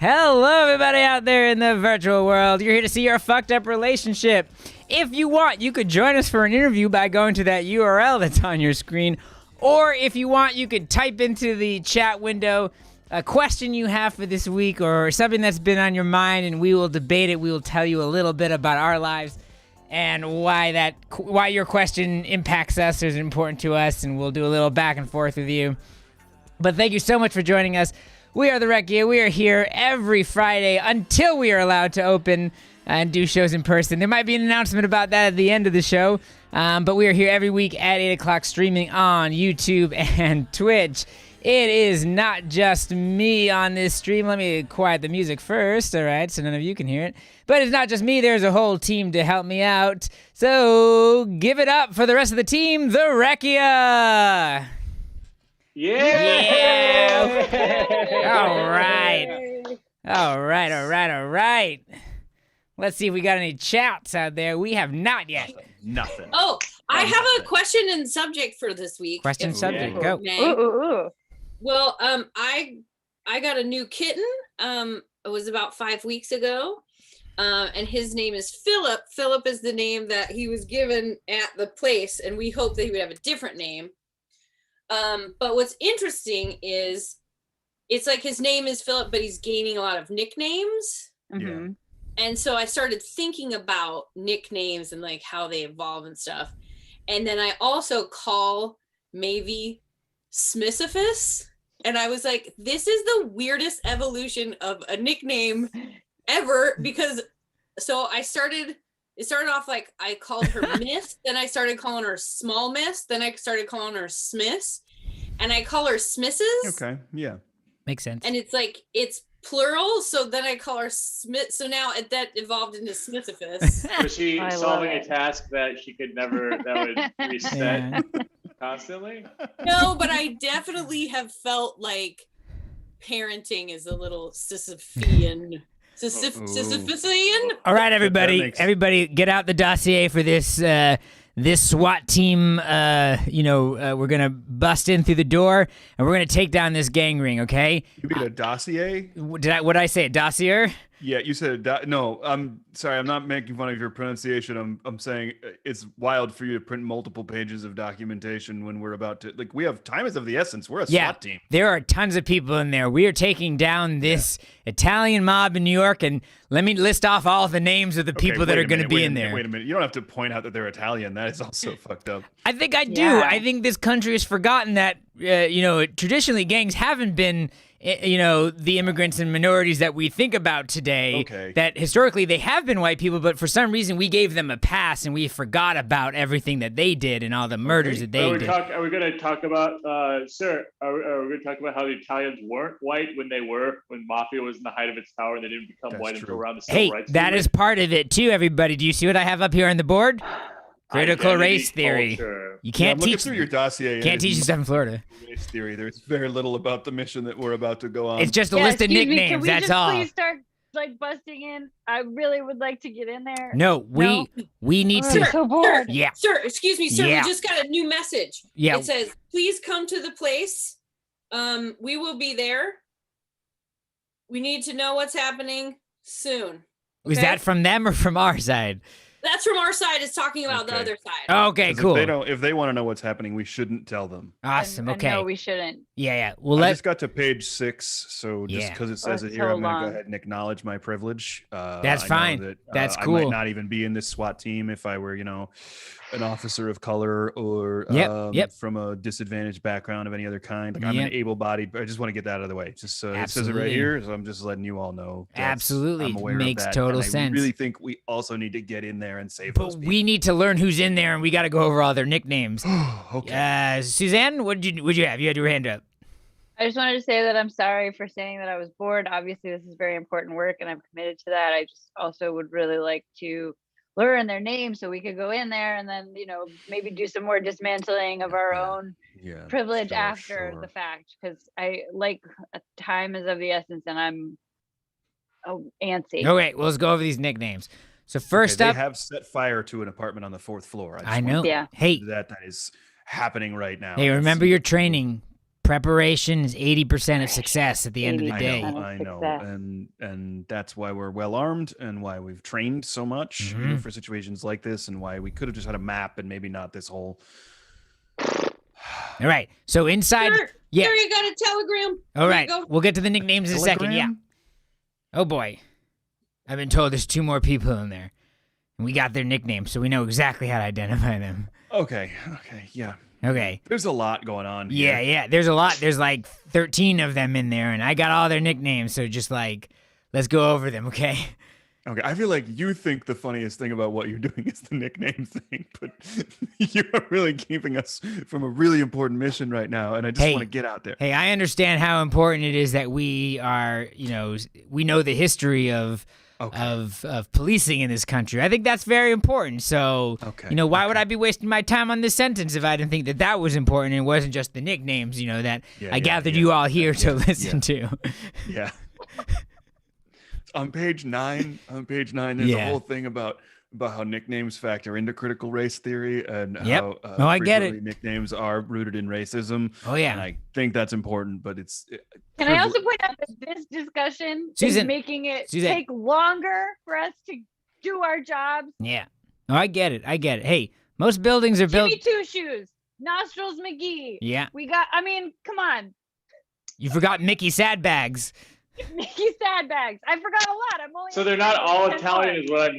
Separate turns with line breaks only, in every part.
Hello, everybody out there in the virtual world. You're here to see your fucked up relationship. If you want, you could join us for an interview by going to that URL that's on your screen. Or if you want, you could type into the chat window a question you have for this week or something that's been on your mind, and we will debate it. We will tell you a little bit about our lives and why your question impacts us or is important to us, and we'll do a little back and forth with you. But thank you so much for joining us. We are the Recchia. We are here every Friday until we are allowed to open and do shows in person. There might be an announcement about that at the end of the show, but we are here every week at 8 o'clock streaming on YouTube and Twitch. It is not just me on this stream. Let me quiet the music first, all right, so none of you can hear it. But it's not just me. There's a whole team to help me out. So give it up for the rest of the team, the Recchia!
Yeah!
All right. Let's see if we got any chats out there. We have not yet.
Nothing.
Oh, I have a question and subject for this week.
Question subject, go.
Well, I got a new kitten. It was about 5 weeks ago. And his name is Philip. Philip is the name that he was given at the place, and we hoped that he would have a different name. But what's interesting is it's like his name is Philip, but he's gaining a lot of nicknames.
Yeah.
And so I started thinking about nicknames and like how they evolve and stuff. And then I also call Mavie Smithifus. And I was like, this is the weirdest evolution of a nickname ever, because so it started off like I called her Miss, then I started calling her Small Miss, then I started calling her Smiths, and I call her Smisses.
Okay, yeah.
Makes sense.
And it's like, it's plural, so then I call her Smith, so now that evolved into Smithifus.
Was she solving a task that she could never, that would reset constantly?
No, but I definitely have felt like parenting is a little Sisyphean.
All right, everybody. Everybody, get out the dossier for this this SWAT team. We're gonna bust in through the door and we're gonna take down this gang ring. Okay?
You mean a dossier?
What did I say? A dossier?
Yeah, you said no. I'm sorry. I'm not making fun of your pronunciation. I'm saying it's wild for you to print multiple pages of documentation when we're about to, like, we have time is of the essence. We're a SWAT team.
There are tons of people in there. We are taking down this Italian mob in New York, and let me list off all the names of the people that are going to be in there.
Wait a minute. You don't have to point out that they're Italian. That is also fucked up.
I think I do.
Yeah.
I think this country has forgotten that, traditionally gangs haven't been, the immigrants and minorities that we think about today.
Okay.
That historically they have been white people, but for some reason we gave them a pass and we forgot about everything that they did and all the murders that they did.
Are we going to talk about, sir, are we going to talk about how the Italians weren't white when Mafia was in the height of its power and they didn't become white until around the civil rights movement?
That is part of it too, everybody. Do you see what I have up here on the board? Critical race theory.
Culture.
You can't
looking
teach
through your dossier.
Can't teach you stuff in Florida.
Race theory. There's very little about the mission that we're about to go on.
It's just a list of nicknames. That's all.
Please start like busting in. I really would like to get in there.
No, we need to.
I'm so bored.
Yeah.
Sir, excuse me, sir.
Yeah.
We just got a new message.
Yeah.
It says, please come to the place. We will be there. We need to know what's happening soon.
Was
Okay?
that from them or from our side?
That's from our side. It's talking about the
Okay.
other side.
Okay,
'Cause
cool.
If they want to know what's happening, we shouldn't tell them.
Awesome. Okay.
No, we shouldn't.
Yeah. Well,
I just got to page 6, so just
Yeah.
because it says
Oh,
it
it's
here,
so
I'm going to
long.
go ahead and acknowledge my privilege.
That's
I know
fine.
that,
That's
I
cool.
might not even be in this SWAT team if I were, an officer of color or
Yep.
from a disadvantaged background of any other kind. Like, I'm
Yep.
an able-bodied, but I just want to get that out of the way. Just it says it
Absolutely.
right here, so I'm just letting you all know.
Absolutely.
I'm aware
Makes
of that,
total
and
sense.
I really think we also need to get in there and save
But
those people.
we need to learn who's in there, and we got to go over all their nicknames.
Okay.
Suzanne, what did you have? You had your hand up.
I just wanted to say that I'm sorry for saying that I was bored. Obviously, this is very important work, and I'm committed to that. I just also would really like to learn their names so we could go in there and then, maybe do some more dismantling of our own
Yeah,
privilege
sure,
after
sure.
the fact, because time is of the essence and I'm antsy.
Okay, well, let's go over these nicknames. So first
Okay,
up,
they have set fire to an apartment on the 4th floor.
I know.
Yeah.
Hey,
That is happening right now.
hey, remember your training. Preparation is 80% of success at the end of the
80%.
day.
I know,
Success.
and that's why we're well armed, and why we've trained so much for situations like this, and why we could have just had a map and maybe not this whole.
All right. So inside,
Sir,
yeah.
Sir, you got a telegram?
All
Here
right.
you go.
We'll get to the nicknames in a second. Yeah.
Telegram?
Oh boy. I've been told there's 2 more people in there. And we got their nicknames, so we know exactly how to identify them.
Okay, yeah.
Okay.
There's a lot going on
Yeah,
here.
yeah. There's a lot. There's like 13 of them in there, and I got all their nicknames, so just like, let's go over them, okay?
Okay, I feel like you think the funniest thing about what you're doing is the nickname thing, but you are really keeping us from a really important mission right now, and I just
Hey.
want to get out there.
Hey, I understand how important it is that we are, we know the history of policing in this country. I think that's very important. So,
Okay,
why would I be wasting my time on this sentence if I didn't think that that was important and it wasn't just the nicknames, that I gathered you all here to listen to.
Yeah. On page 9, there's a
Yeah.
whole thing about how nicknames factor into critical race theory, and
Yep.
how
Oh, I get it.
frequently nicknames are rooted in racism.
Oh, yeah.
And I think that's important, but it's
Can I also point out that this discussion
Susan,
is making it
Susan.
take longer for us to do our jobs?
Yeah. Oh, I get it. Hey, most buildings are built.
Jimmy Two Shoes, Nostrils McGee.
Yeah.
Come on.
You forgot Mickey Sadbags.
Mickey Sadbags. I forgot a lot. I'm only
So they're not all Italian, is what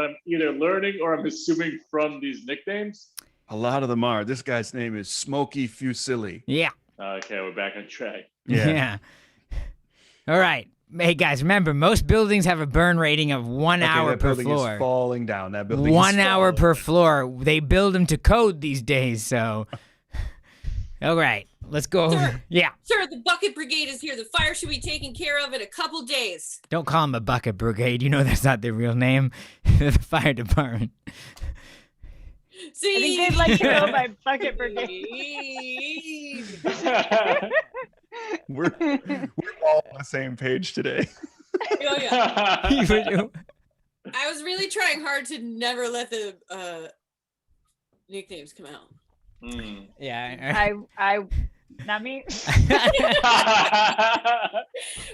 I'm either learning or I'm assuming from these nicknames.
a lot of them are. This guy's name is Smokey Fusilli.
Yeah.
Okay, we're back on track.
Yeah. All right. Hey, guys, remember, most buildings have a burn rating of 1
Okay,
hour
that
per
building
floor.
is falling down. That building
1
is
hour
falling
per
down.
floor. They build them to code these days, so. All right. Let's go.
Sir.
Yeah.
Sir, the bucket brigade is here. The fire should be taken care of in a couple days.
Don't call them a bucket brigade. You know that's not their real name. They're the fire department.
See?
I think they'd like to go by Bucket Brigade.
We're all on the same page today.
Oh, yeah.
You-
I was really trying hard to never let the nicknames come out.
yeah.
I not me.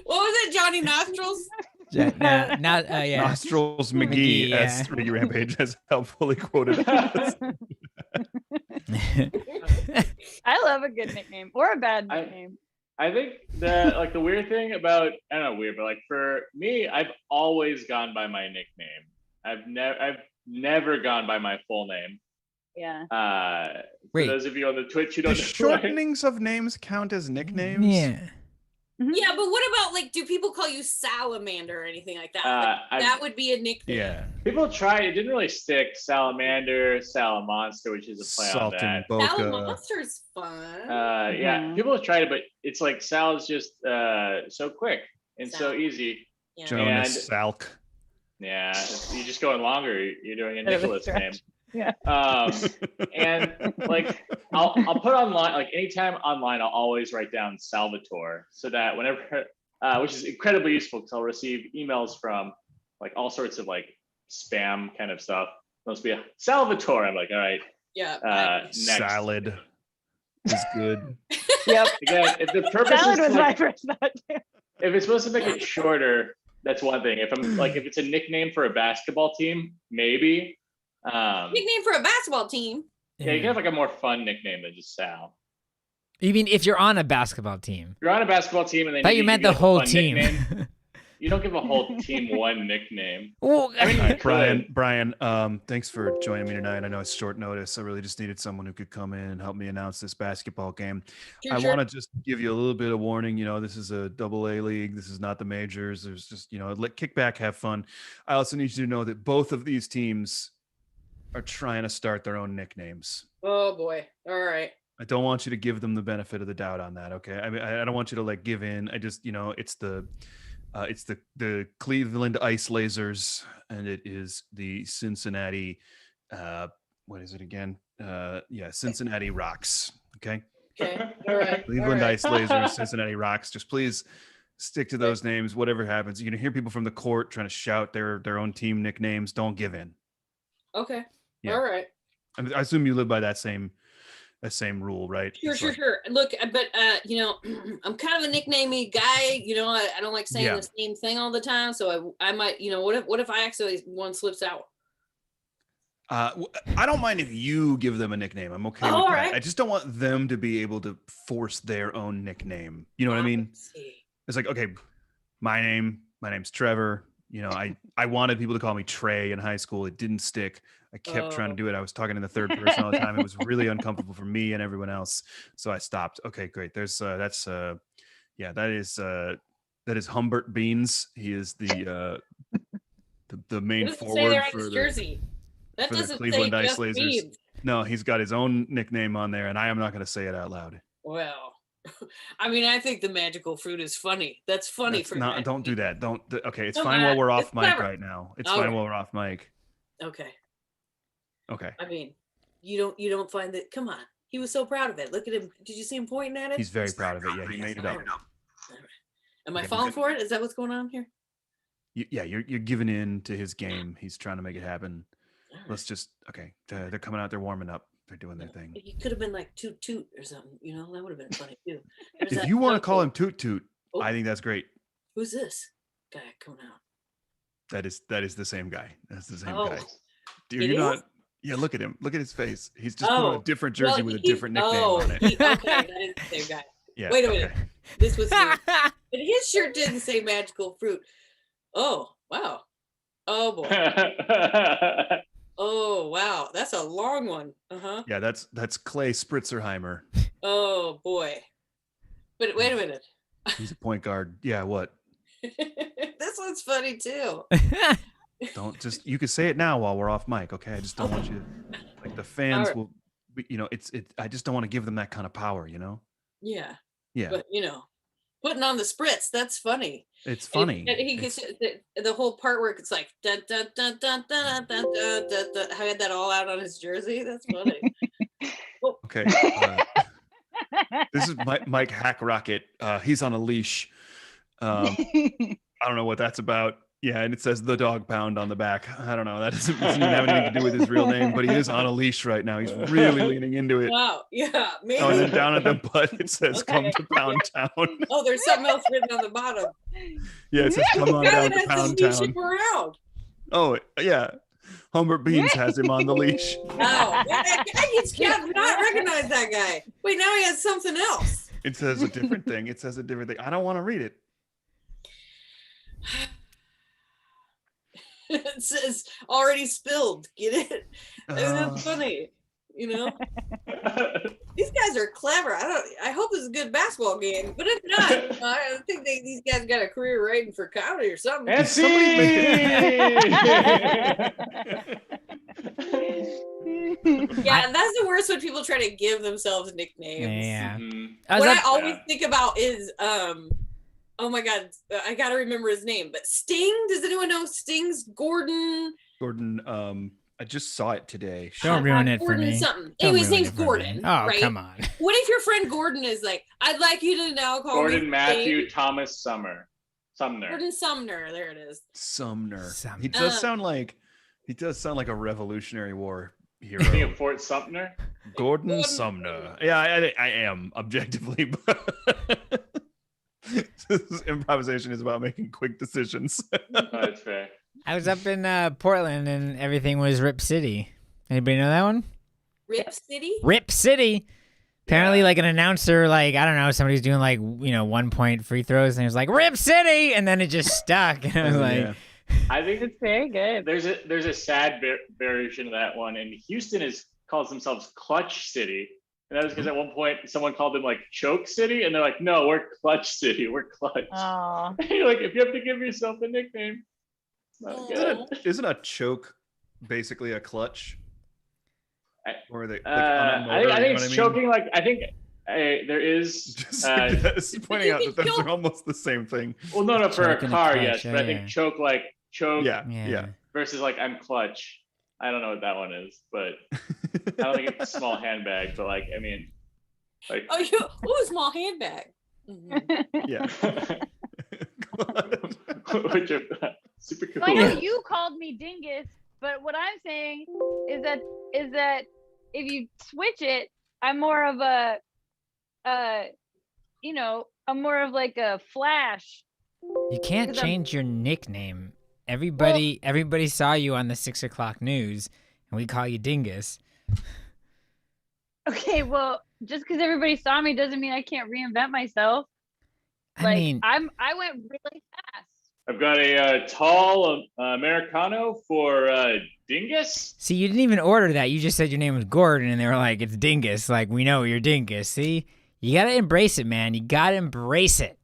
What was it, Johnny Nostrils?
yeah.
Nostrils McGee,
McGee, yeah.
as Ricky Rampage has helpfully quoted us.
I love a good nickname or a bad
I-
nickname.
I think the weird thing about, I don't know, weird, but like for me, I've always gone by my nickname. I've never gone by my full name.
Yeah.
Wait.
For those of you on the Twitch who
Do
don't know,
shortenings of names count as nicknames?
Yeah.
Yeah, but what about, like, do people call you Salamander or anything like that?
I've-
That would be a nickname.
Yeah.
people tried. It didn't really stick. Salamander, Salamonster, which is a play
Salt
on
and
that.
Boca.
Salamonster's fun.
Yeah,
Mhm.
people have tried it, but it's like Sal's just so quick and so
Sal.
easy.
Yeah.
Jonas Salk.
Yeah, you just going longer. You're doing a
Bit of a
Nicholas name.
stretch. Yeah.
And like I'll put online, like anytime online, I'll always write down Salvatore so that whenever, which is incredibly useful because I'll receive emails from like all sorts of like spam kind of stuff. Must be a Salvatore. I'm like, all right,
Yeah.
next.
Salad is good.
Yep.
Again, if the purpose
Salad
is
was
to,
my
like,
first thought too.
if it's supposed to make it shorter, that's one thing. If I'm like, if it's a nickname for a basketball team, maybe.
Nickname for a basketball team.
Yeah, you can have like a more fun nickname than just Sal.
You mean if you're on a basketball team?
You're on a basketball team and they
I thought
need
you
to
meant
give
the
like, a
whole
fun
team.
nickname. You don't give a whole team one nickname.
Well,
I mean,
All
you
right,
could.
Brian, thanks for joining me tonight. I know it's short notice. I really just needed someone who could come in and help me announce this basketball game.
Sure,
I
sure.
want to just give you a little bit of warning. You know, this is a AA league. This is not the majors. There's just, let kick back, have fun. I also need you to know that both of these teams are trying to start their own nicknames.
Oh boy. All right.
I don't want you to give them the benefit of the doubt on that. Okay. I mean, I don't want you to like give in. I just, it's the Cleveland Ice Lasers, and it is the Cincinnati. What is it again? Cincinnati Rocks. Okay.
Okay. All right.
Cleveland
all right.
Ice Lasers, Cincinnati Rocks. Just please stick to those names. Whatever happens, you're gonna hear people from the court trying to shout their own team nicknames. Don't give in.
Okay.
Yeah.
All right.
I assume you live by that same same rule, right?
Sure,
It's
sure,
like-
sure. Look, but you know, I'm kind of a nicknamey guy. You know, I don't like saying
Yeah.
the same thing all the time. So I might, you know, what if I actually one slips out?
I don't mind if you give them a nickname. I'm okay
Oh,
with
all
that.
right.
I just don't want them to be able to force their own nickname. You know what I mean?
See.
It's like, okay, my name's Trevor. You know, I wanted people to call me Trey in high school. It didn't stick. I kept trying to
Oh.
do it. I was talking in the third person all the time. It was really uncomfortable for me and everyone else. So I stopped. Okay, great. There's that is Humbert Beans. He is the main
What does it say
forward
there on
for
his
the
jersey? That
for the
doesn't
Cleveland
say
Ice
just
Lasers.
Beans.
No, he's got his own nickname on there, and I am not going to say it out loud.
Well, I mean, I think the magical fruit is funny. That's funny
That's
for
not.
that.
Don't do that. Don't. Okay, it's
Come
fine while
on,
we're off
it's
mic
clever.
right now. It's
All
fine
right.
while we're off mic.
Okay.
Okay.
I mean, you don't find that. Come on, he was so proud of it. Look at him. Did you see him pointing at it?
He's very proud of it. Yeah, he made it up.
Am I
Okay,
falling
good.
for it? Is that what's going on here?
Yeah, you're giving in to his game. He's trying to make it happen.
All right.
Let's just okay. They're coming out. They're warming up. They're doing their thing.
He could have been like toot toot or something. You know, that would have been funny too. There's
If
that
you want to
uncle.
call him Toot Toot,
Oh.
I think that's great.
Who's this guy coming out?
That is the same guy. That's the same
Oh,
guy. Dude,
it
you're not.
is?
Yeah, look at him. Look at his face. He's just put on
Oh,
a different jersey
well,
with a
he-
different nickname
oh,
on it.
okay, that is the same guy.
Yeah.
Wait a
okay.
minute. This was new. But his shirt didn't say magical fruit. Oh, wow. Oh boy. Oh wow. That's a long one. Uh-huh.
Yeah, that's Clay Spritzerheimer.
Oh boy. But wait a minute.
He's a point guard. Yeah, what?
This one's funny too.
Don't just you can say it now while we're off mic, okay? I just don't want you like the fans
Alright.
will you know, it's I just don't want to give them that kind of power, you know?
Yeah.
Yeah.
But you know, putting on the spritz, that's funny.
It's
And
funny.
he gets the whole part where it's like dun, dun, dun, dun, dun, dun, dun, dun, dun. I had that all out on his jersey. That's funny.
Okay. This is Mike Hack Rocket. He's on a leash. I don't know what that's about. Yeah, and it says the dog pound on the back. I don't know. That doesn't have anything to do with his real name, but he is on a leash right now. He's really leaning into it.
Wow. Yeah. Maybe.
Oh, and then down at the butt it says "Come
Okay.
to Pound Town."
Oh, there's something else written on the bottom.
Yeah, it says "Come on
Yeah,
down to
that's
Pound
the leash
Town."
him around.
Oh, yeah. Humbert Beans has him on the leash.
Wow. That guy, he's got not recognize that guy. Wait, now he has something else.
It says a different thing. It says a different thing. I don't want to read it.
It says already spilled. Get it? That's funny. You know, these guys are clever. I hope it's a good basketball game, but if not, I think these guys got a career writing for comedy or something.
And
somebody
Yeah, and that's the worst when people try to give themselves nicknames.
Yeah.
Mhm.
What I
up-
always think about is oh my god, I gotta remember his name, but Sting, does anyone know Sting's Gordon?
Gordon, I just saw it today.
Don't ruin it for
Gordon
me.
something.
Don't
Anyway, his
ruin
name's
it for me.
Gordon.
Oh,
right?
come on.
What if your friend Gordon is like, I'd like you to now call me
Gordon Matthew
Sting.
Thomas Sumner.
Gordon Sumner, there it is.
Sumner.
Sumner.
He does sound like a Revolutionary War
King
hero.
of Fort Sumter.
Gordon
Gordon
Sumner. Yeah, I am objectively, but this improvisation is about making quick decisions.
Oh, that's fair.
I was up in Portland and everything was Rip City. Anybody know that one?
Rip City?
Rip City. Apparently,
Yeah.
like an announcer, like I don't know, somebody's doing like 1 point free throws, and he was like Rip City, and then it just stuck. And I was like,
Yeah.
I think
It's very good.
there's a sad variation of that one, and Houston calls themselves Clutch City, and that was because at one point someone called them like Choke City, and they're like, no, we're Clutch City, we're Clutch.
Oh,
You're like, if you have to give yourself a nickname, it's not
Oh.
good.
Isn't a choke basically a clutch?
I-
Or they?
I think it's choking. Like I think there is.
Just pointing
you
out
can
that those
choke-
are almost the same thing.
Well, no, for a
Choke and a
car,
clutch,
yes, but I think
yeah.
choke like choke
Yeah,
yeah.
yeah.
versus like I'm clutch. I don't know what that one is, but I don't think it's a small handbag. But like, I mean, like.
Oh, small handbag. Mhm.
Yeah.
Which are super cool.
So I know you called me dingus, but what I'm saying is that if you switch it, I'm more of a, you know, I'm more of like a Flash.
You can't
Because I'm-
change your nickname. Everybody saw you on the 6 o'clock news, and we call you Dingus.
Okay, well, just because everybody saw me doesn't mean I can't reinvent myself.
I mean,
I went really fast.
I've got a tall Americano for Dingus.
see, you didn't even order that. You just said your name was Gordon, and they were like, "It's Dingus." Like, we know you're Dingus. See, you gotta embrace it, man. You gotta embrace it.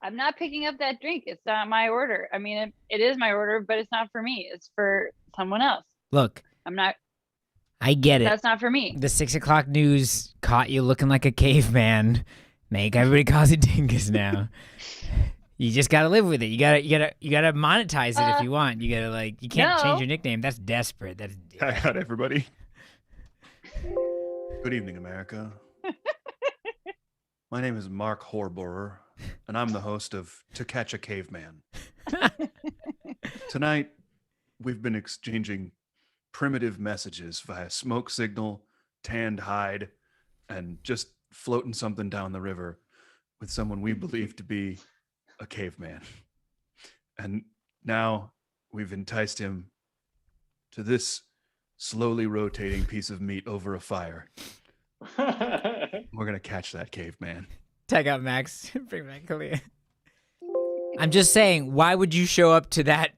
I'm not picking up that drink. It's not my order. I mean, it is my order, but it's not for me. It's for someone else.
Look,
I'm not.
I get it.
That's not for me.
The 6 o'clock news caught you looking like a caveman. Make everybody calls you Dingus now. You just gotta live with it. You gotta monetize it if you want. You gotta you can't change
No.
your nickname. That's desperate. That's
Hi out, everybody. Good evening, America. My name is Mark Horborer, and I'm the host of To Catch a Caveman. Tonight, we've been exchanging primitive messages via smoke signal, tanned hide, and just floating something down the river with someone we believe to be a caveman. And now we've enticed him to this slowly rotating piece of meat over a fire. We're gonna catch that caveman.
Tag out Max. Bring back Kalia. I'm just saying, why would you show up to that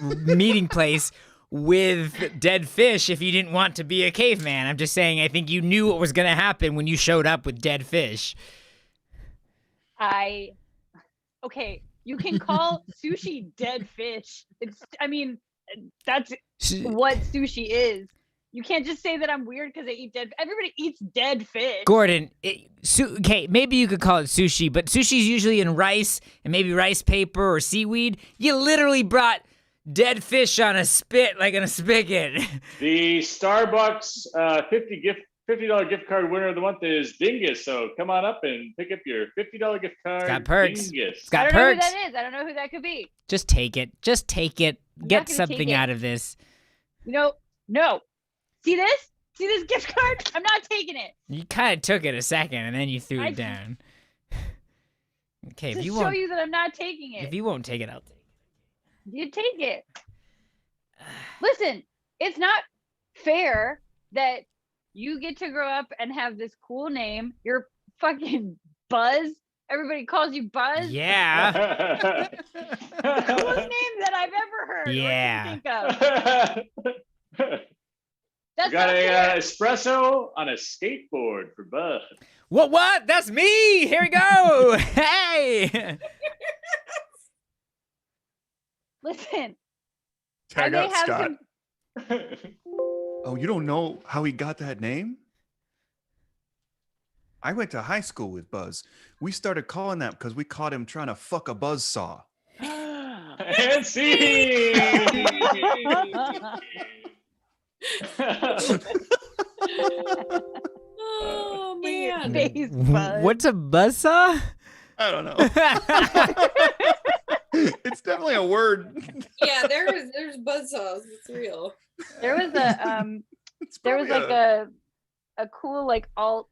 meeting place with dead fish if you didn't want to be a caveman? I'm just saying, I think you knew what was gonna happen when you showed up with dead fish.
Okay, you can call sushi dead fish. That's what sushi is. You can't just say that I'm weird because I eat dead. Everybody eats dead fish.
Gordon, okay, maybe you could call it sushi, but sushi's usually in rice and maybe rice paper or seaweed. You literally brought dead fish on a spit, like in a spigot.
The Starbucks $50 gift card winner of the month is Dingus. So come on up and pick up your $50 gift card.
It's got perks.
Dingus.
It's got
I don't know who
perks.
that is. I don't know who that could be.
Just take it. Just take it.
not
Get
gonna
something
take it.
out of this.
No. See this? See this gift card? I'm not taking it.
You kind of took it a second and then you threw
I-
it down. Okay,
To
if you
show
won't,
you that I'm not taking it.
if you won't take it, I'll take it.
You take it. Listen, it's not fair that you get to grow up and have this cool name. You're fucking Buzz. Everybody calls you Buzz.
Yeah.
The coolest name that I've ever heard.
Yeah.
What can you think of? That's
Got
not
a
fair.
espresso on a skateboard for Bud.
What? That's me. Here we go. Hey.
Listen, I
Tag
may
out
have
Scott.
some.
Oh, you don't know how he got that name? I went to high school with Buzz. We started calling that because we caught him trying to fuck a buzzsaw.
And see.
Oh man.
Face Buzz.
What's a buzzsaw?
I don't know. It's definitely a word.
Yeah, there's buzzsaws. It's real.
There was a
It's
there was
probably
like a cool like alt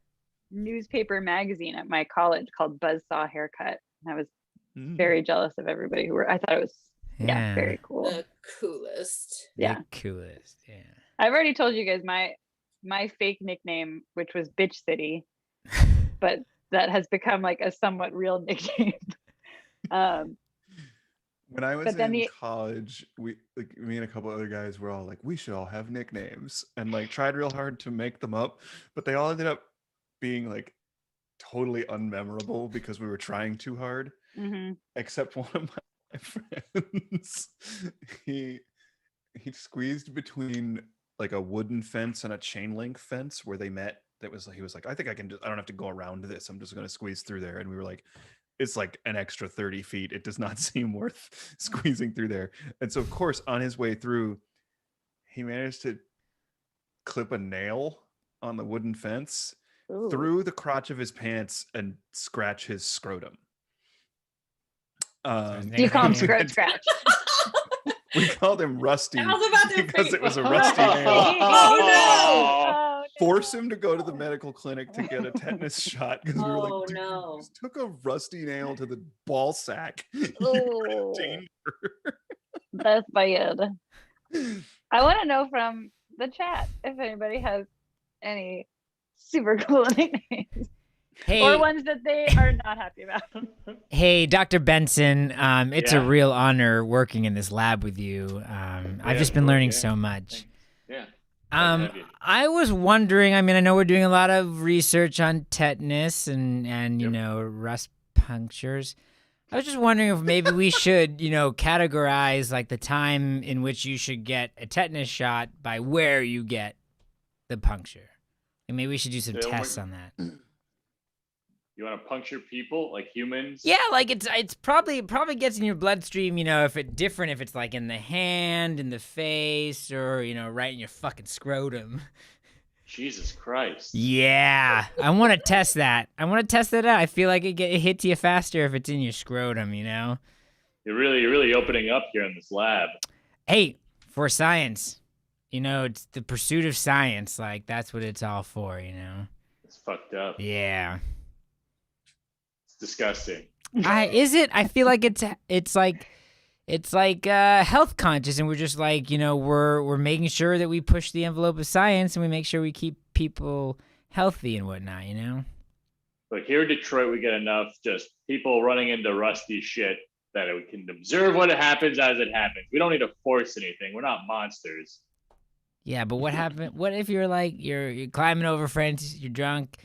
newspaper magazine at my college called Buzzsaw Haircut. And I was very jealous of everybody who were. I thought it was very cool.
The coolest.
Yeah.
The coolest. Yeah.
I've already told you guys my fake nickname, which was Bitch City, but that has become like a somewhat real nickname.
When I was
But then
in
the-
college, me and a couple other guys were all like, we should all have nicknames, and like tried real hard to make them up, but they all ended up being like totally unmemorable because we were trying too hard.
Mhm.
Except one of my friends, he squeezed between like a wooden fence and a chain link fence where they met. He was like, I think I don't have to go around this. I'm just going to squeeze through there. And we were like, it's like an extra 30 feet. It does not seem worth squeezing through there. And so of course, on his way through, he managed to clip a nail on the wooden fence
Ooh.
through the crotch of his pants and scratch his scrotum.
Do you call him Scratch Scratch?
We called him Rusty
I was about to
because
say-
it was a rusty nail.
Oh, no.
force him to go to the medical clinic to get a tetanus shot because we were
Oh,
like, dude,
no.
you just took a rusty nail to the ball sack. You're
Oh.
in danger.
That's bad. I want to know from the chat if anybody has any super cool nicknames
Hey,
or ones that they are not happy about.
hey, Dr. Benson. It's a
Yeah.
real honor working in this lab with you. I've just been
sure,
learning
yeah.
so much.
Yeah. Glad to have you.
I was wondering. I mean, I know we're doing a lot of research on tetanus and you
Yep.
know, rust punctures. I was just wondering if maybe we should, you know, categorize like the time in which you should get a tetanus shot by where you get the puncture. And maybe we should do some
Yeah,
tests on that.
You want to puncture people like humans?
Yeah, like it probably gets in your bloodstream, you know, if it's like in the hand, in the face, or you know, right in your fucking scrotum.
Jesus Christ.
Yeah, I want to test that. I want to test that out. I feel like it hits you faster if it's in your scrotum, you know.
You're really opening up here in this lab.
Hey, for science, you know, it's the pursuit of science. Like that's what it's all for, you know.
It's fucked up.
Yeah.
It's disgusting.
Is it? I feel like it's like health conscious, and we're just like, you know, we're making sure that we push the envelope of science and we make sure we keep people healthy and whatnot, you know.
But here in Detroit, we get enough just people running into rusty shit that we can observe what happens as it happens. We don't need to force anything. We're not monsters.
Yeah, but what happened? What if you're like you're climbing over friends, you're drunk,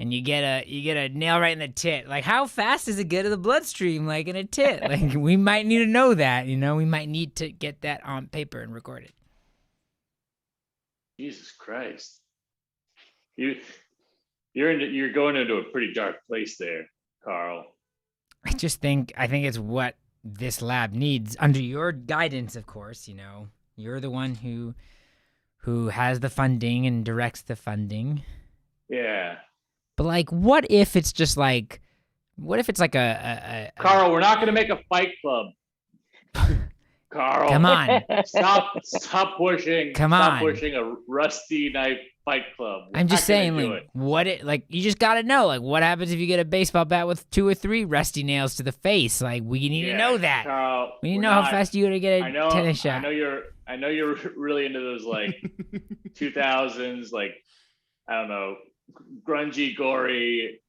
and you get a nail right in the tit? Like, how fast does it get to the bloodstream, like in a tit? Like, we might need to know that, you know. We might need to get that on paper and record it.
Jesus Christ. You're going into a pretty dark place there, Carl.
I think it's what this lab needs under your guidance, of course. You know, you're the one who has the funding and directs the funding.
Yeah.
But like, what if it's just like, what if it's like a
Carl, we're not going to make a fight club. Carl.
Come on.
Stop pushing.
Come
stop
on.
pushing a rusty knife fight club. We're
I'm just
not gonna
saying,
do
like,
it.
what it like? You just gotta know, like, what happens if you get a baseball bat with 2 or 3 rusty nails to the face? Like, we need to know that.
Carl,
We need to
we're
know how
not-
fast you gotta get
I
a
know.
tennis shot.
I know you're really into those like 2000s, like I don't know, grungy, gory,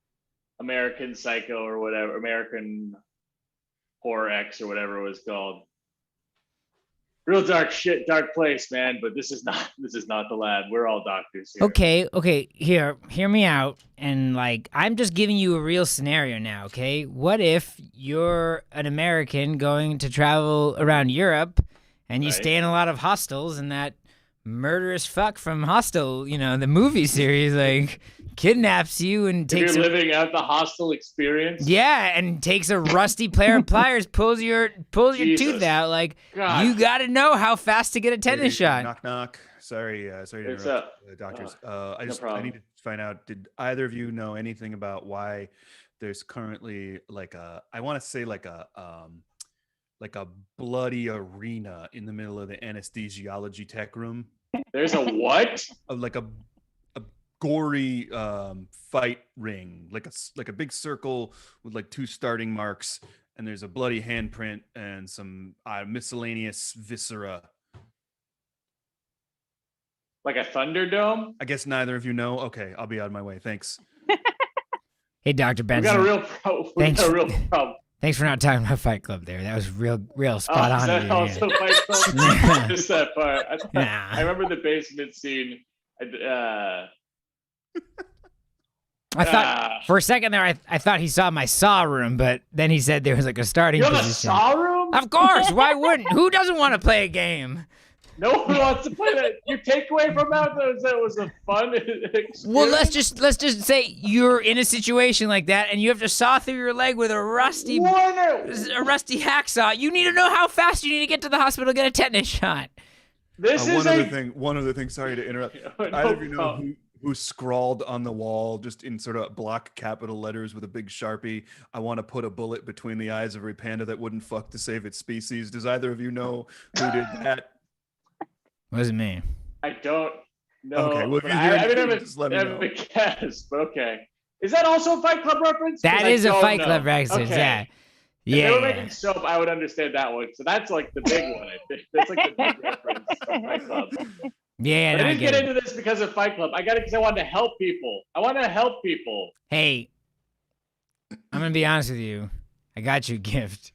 American Psycho or whatever, American Horror X or whatever it was called. Real dark shit, dark place, man. But this is not the lab. We're all doctors here.
Okay, hear me out. And like, I'm just giving you a real scenario now, okay? What if you're an American going to travel around Europe and you
Right.
stay in a lot of hostels and that murderous fuck from Hostel, you know, the movie series, like, kidnaps you and
If
takes
you're living out the hostel experience.
yeah, and takes a rusty pair of pliers, pulls your
Jesus.
tooth out. Like,
God.
you got to know how fast to get a tetanus
Hey,
shot.
Knock knock. Sorry to
It's
interrupt, doctors. I
problem.
need to find out. Did either of you know anything about why there's currently like I want to say like a bloody arena in the middle of the anesthesiology tech room,
There's a what?
like a gory fight ring, like a big circle with like 2 starting marks, and there's a bloody handprint and some miscellaneous viscera.
Like a Thunderdome?
I guess neither of you know. Okay, I'll be out of my way. Thanks.
Hey, Dr.
We
Benson.
got a real problem.
Thanks.
problem.
Thanks for not talking about Fight Club there. That was real spot
Oh,
on.
is that
of you,
also
yeah.
Fight Club?
Yeah.
Just that part.
Nah.
I remember the basement scene.
I thought for a second there, I thought he saw my saw room, but then he said there was like a starting
you have a
position.
saw room?
Of course, why wouldn't? Who doesn't want to play a game?
No one wants to play that. Your takeaway from that was a fun experience.
Well, let's just say you're in a situation like that, and you have to saw through your leg with a rusty hacksaw. You need to know how fast you need to get to the hospital to get a tetanus shot.
This is
One other thing. Sorry to interrupt.
No
Either of you know
problem.
who scrawled on the wall just in sort of block capital letters with a big Sharpie, "I want to put a bullet between the eyes of a panda that wouldn't fuck to save its species." Does either of you know who did that?
Wasn't me.
I don't. No,
Okay, well, if
but
you're
I
doing
mean,
it, just let me
I
know.
haven't guessed, but okay. Is that also a Fight Club reference? 'Cause
That
I
is a
don't
Fight
know.
Club reference. Yeah.
Okay. If they were
Yeah.
making soap, I would understand that one. So that's like the big one. I think that's like the big reference to Fight Club.
Yeah.
But
No,
I
I
didn't
get
get
it.
into this because of Fight Club. I got it because I wanted to help people. I want to help people.
Hey, I'm gonna be honest with you. I got you a gift.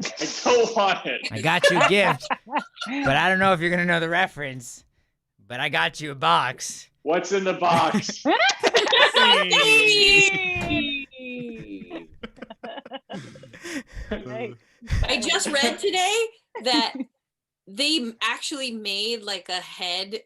I don't want it.
I got you a gift, but I don't know if you're gonna know the reference. But I got you a box.
What's in the box?
Right.
I just read today that they actually made like a head,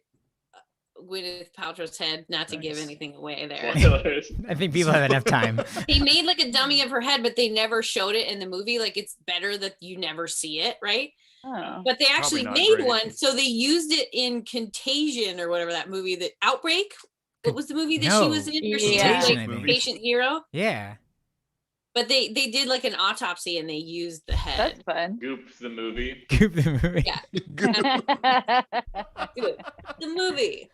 Gwyneth Paltrow's head, not to give
Nice.
anything away there.
Spoilers.
I think people have enough time.
They made like a dummy of her head, but they never showed it in the movie. Like it's better that you never see it, right?
Oh.
But they actually
not
made
great.
one, so they used it in Contagion or whatever that movie, the Outbreak. What was the movie that she
No.
was in? Where she
Yeah.
was
Contagion, I
like
think.
patient hero.
Yeah.
But they did like an autopsy and they used the head.
That's fun.
Goop the movie.
Goop the movie.
Yeah. Good. The movie.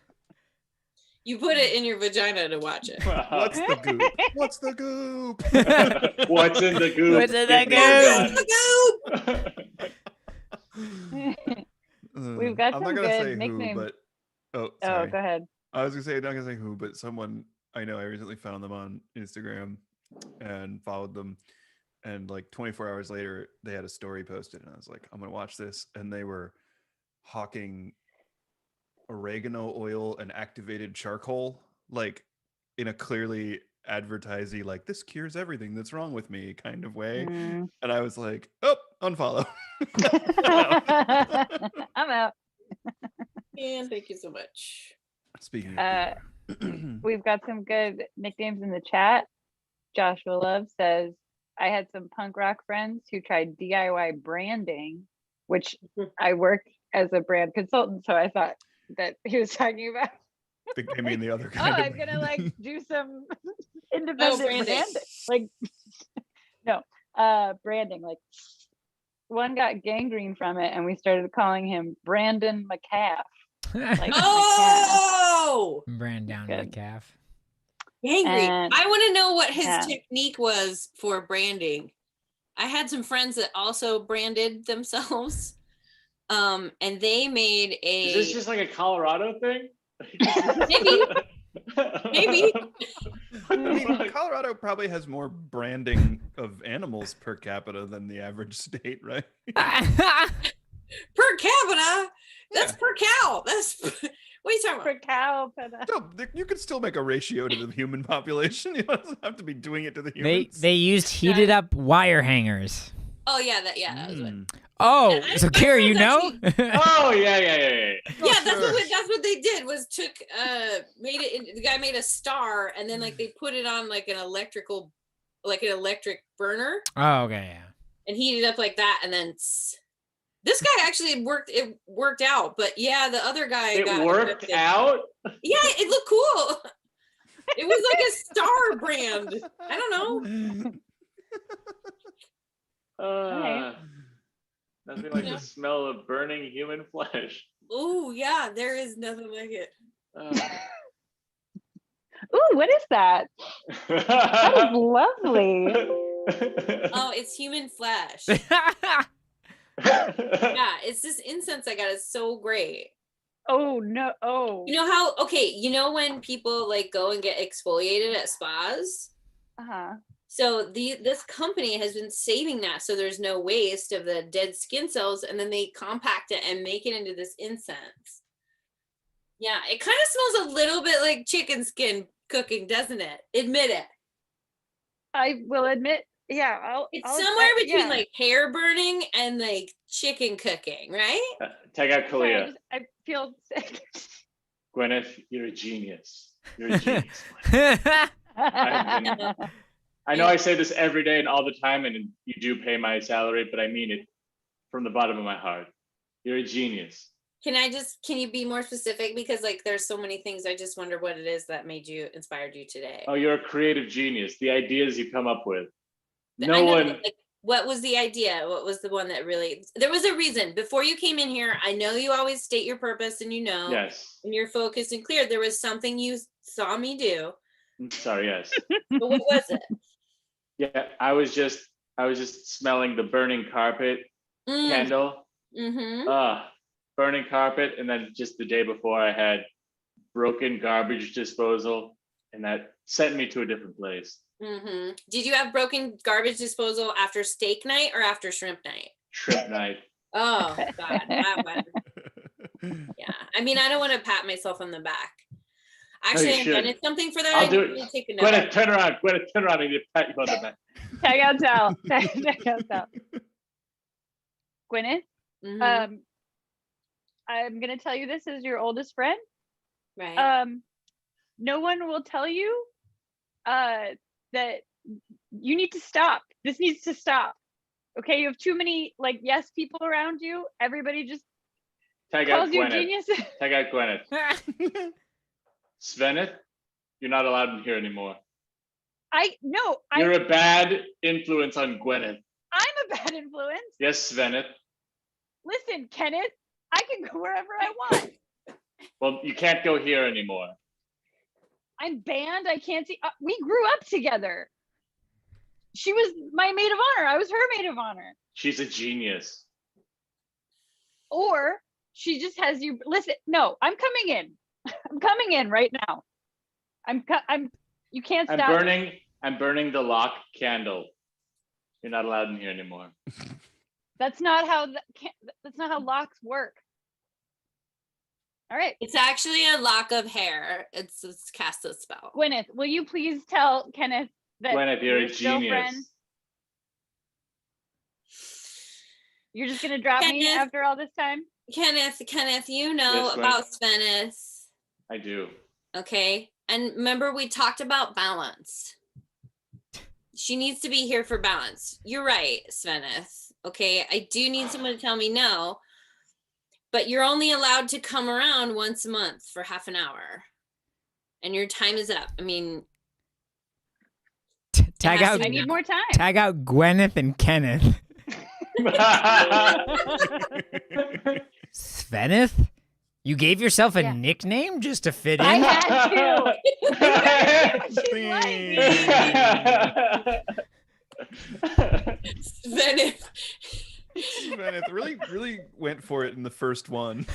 You put it in your vagina to watch it.
What's the goop? What's the goop?
What's in the goop?
What's in the
Give me
goop?
gun.
We've got
I'm
some
not gonna
good
say
nicknames.
who, but
Oh,
sorry.
go ahead.
I was gonna say, not gonna say who, but someone I know. I recently found them on Instagram and followed them, and like 24 hours later, they had a story posted, and I was like, I'm gonna watch this, and they were hawking oregano oil and activated charcoal, like in a clearly advertising, like this cures everything that's wrong with me kind of way.
Mm.
And I was like, oh, unfollow.
I'm out.
And thank you so much.
Speaking
Uh,
of
We've got some good nicknames in the chat. Joshua Love says, I had some punk rock friends who tried DIY branding, which I work as a brand consultant. So I thought that he was talking about,
I think they mean the other
oh,
kind of
I'm going to like
branding.
do some independent
branding.
branding. Like, no, branding. Like, one got gangrene from it and we started calling him Brandon McCaff. Like,
Oh,
Brand down
Good.
my calf.
angry.
And-
I want to know what his
yeah.
technique was for branding. I had some friends that also branded themselves. And they made a
Is this just like a Colorado thing?
Maybe. Maybe.
I mean, Colorado probably has more branding of animals per capita than the average state, right?
per capita. That's
Yeah.
per cow. That's what are you talking
For
about?
cow.
No, you could still make a ratio to the human population. You don't have to be doing it to the
they
humans.
they used heated up wire hangers.
Oh yeah, that was it.
Mm.
Oh,
Yeah,
so
my
Carrie, you know?
friends
Oh yeah.
Yeah, that's
sure.
what they did was took made it. The guy made a star and then like they put it on like an electric burner
Oh, okay, yeah.
and heated up like that and then. This guy actually worked out, but yeah, the other guy got
It worked
infected.
out.
Yeah, it looked cool. It was like a star brand. I don't know.
Alright.
Nothing like
Yeah.
the smell of burning human flesh.
Oh yeah, there is nothing like it.
Ooh, what is that? That is lovely.
Oh, it's human flesh. Yeah, it's this incense I got. It's so great.
Oh no! Oh,
You know how? Okay, you know when people like go and get exfoliated at spas.
uh-huh.
So this company has been saving that so there's no waste of the dead skin cells, and then they compact it and make it into this incense. Yeah, it kind of smells a little bit like chicken skin cooking, doesn't it? Admit it.
I will admit, yeah,
It's
I'll
somewhere
admit-
between
yeah.
like hair burning and like chicken cooking, right?
Take out
Sorry,
Kalia.
I feel sick.
Gwyneth, you're a genius. You're a genius. Gwyneth. I know I say this every day and all the time, and you do pay my salary, but I mean it from the bottom of my heart. You're a genius.
Can you be more specific? Because like there's so many things. I just wonder what it is that inspired you today.
Oh, you're a creative genius. The ideas you come up with.
I
No
know
one.
that, like, What was the idea? What was the one that really, there was a reason before you came in here. I know you always state your purpose and
Yes.
and you're focused and clear. There was something you saw me do,
Sorry. Yes.
but what was it?
Yeah. I was just smelling the burning carpet candle.
Mm-hmm.
Burning carpet, and then just the day before I had broken garbage disposal, and that sent me to a different place.
Mm-hmm. Did you have broken garbage disposal after steak night or after shrimp night?
Shrimp night.
Oh God, that one. Yeah. I mean, I don't want to pat myself on the back. Actually,
should.
and it's something for that.
I'll
I
do
need
it.
to take a note.
Gwyneth, turn around. Gwyneth, turn around. I need to pat you on the back.
Tag out Sal. Tag out Sal. Gwyneth,
Mhm.
I'm gonna tell you this as your oldest friend.
Right.
No one will tell you that you need to stop. This needs to stop. Okay, you have too many like yes people around you. Everybody just
Tag out
calls you a
Gwyneth.
genius.
Tag out Gwyneth. Sveneth, you're not allowed in here anymore. You're a bad influence on Gwyneth.
I'm a bad influence.
Yes, Sveneth.
Listen, Kenneth, I can go wherever I want.
Well, you can't go here anymore.
I'm banned. I can't see. We grew up together. She was my maid of honor. I was her maid of honor.
She's a genius.
Or she just has you. Listen, no, I'm coming in. I'm coming in right now. You can't stop.
I'm burning the lock candle. You're not allowed in here anymore.
That's not how locks work. All right.
It's actually a lock of hair. It's cast a spell.
Gwyneth, will you please tell Kenneth that
Gwyneth, you're a
still
genius.
friends? You're just gonna drop me
Kenneth.
after all this time?
Kenneth, you know
Yes,
about Svennis.
I do.
Okay. And remember, we talked about balance. She needs to be here for balance. You're right, Svennis. Okay. I do need someone to tell me no, but you're only allowed to come around once a month for half an hour. And your time is up. I mean,
Tag
has
out.
to
I need more time.
Tag out Gwyneth and Kenneth. Sveneth? You gave yourself a
Yeah.
nickname just to fit in?
I had to. She's like,
Svennis.
Sveneth really went for it in the first one.